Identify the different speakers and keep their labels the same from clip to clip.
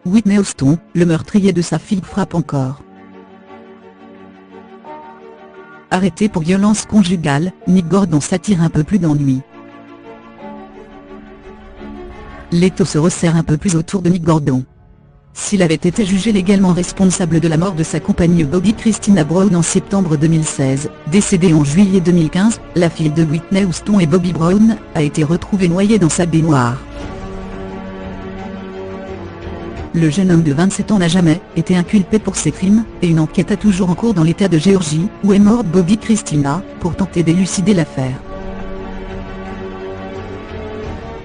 Speaker 1: Whitney Houston, le meurtrier de sa fille frappe encore. Arrêté pour violence conjugale, Nick Gordon s'attire un peu plus d'ennui. L'étau se resserre un peu plus autour de Nick Gordon. S'il avait été jugé légalement responsable de la mort de sa compagne Bobbi Kristina Brown en septembre 2016, décédée en juillet 2015, la fille de Whitney Houston et Bobby Brown, a été retrouvée noyée dans sa baignoire. Le jeune homme de 27 ans n'a jamais été inculpé pour ces crimes, et une enquête est toujours en cours dans l'État de Géorgie, où est morte Bobbi Kristina, pour tenter d'élucider l'affaire.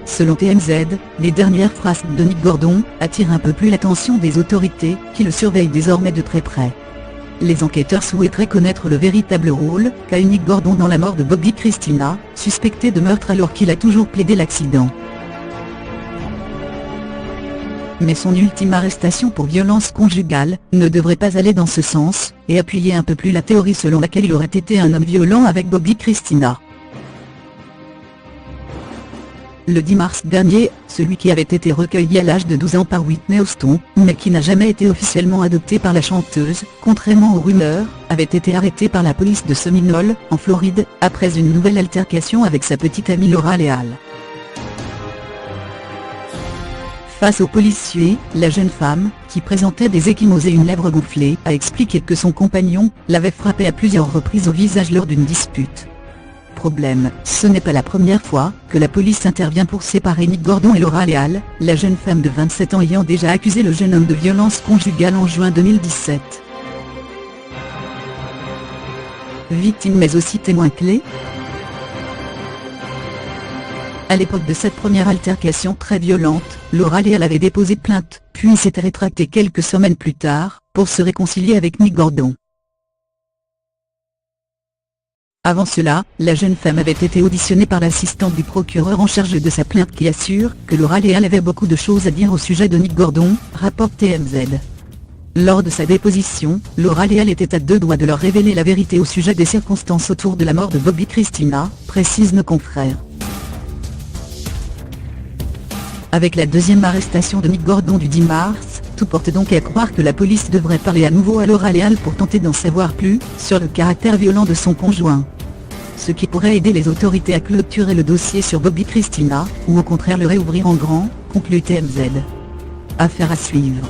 Speaker 1: Selon TMZ, les dernières phrases de Nick Gordon attirent un peu plus l'attention des autorités, qui le surveillent désormais de très près. Les enquêteurs souhaiteraient connaître le véritable rôle qu'a eu Nick Gordon dans la mort de Bobbi Kristina, suspecté de meurtre alors qu'il a toujours plaidé l'accident. Mais son ultime arrestation pour violence conjugale ne devrait pas aller dans ce sens, et appuyer un peu plus la théorie selon laquelle il aurait été un homme violent avec Bobbi Kristina. Le 10 mars dernier, celui qui avait été recueilli à l'âge de 12 ans par Whitney Houston, mais qui n'a jamais été officiellement adopté par la chanteuse, contrairement aux rumeurs, avait été arrêté par la police de Seminole, en Floride, après une nouvelle altercation avec sa petite amie Laura Leal. Face aux policiers, la jeune femme, qui présentait des ecchymoses et une lèvre gonflée, a expliqué que son compagnon l'avait frappée à plusieurs reprises au visage lors d'une dispute. Problème, ce n'est pas la première fois que la police intervient pour séparer Nick Gordon et Laura Leal, la jeune femme de 27 ans ayant déjà accusé le jeune homme de violence conjugale en juin 2017. Victime mais aussi témoin clé. À l'époque de cette première altercation très violente, Laura Leal avait déposé plainte, puis s'était rétractée quelques semaines plus tard, pour se réconcilier avec Nick Gordon. Avant cela, la jeune femme avait été auditionnée par l'assistante du procureur en charge de sa plainte qui assure que Laura Leal avait beaucoup de choses à dire au sujet de Nick Gordon, rapporte TMZ. Lors de sa déposition, Laura Leal était à deux doigts de leur révéler la vérité au sujet des circonstances autour de la mort de Bobbi Kristina, précise nos confrères. Avec la deuxième arrestation de Nick Gordon du 10 mars, tout porte donc à croire que la police devrait parler à nouveau à Laura Leal pour tenter d'en savoir plus sur le caractère violent de son conjoint. Ce qui pourrait aider les autorités à clôturer le dossier sur Bobbi Kristina, ou au contraire le réouvrir en grand, conclut TMZ. Affaire à suivre.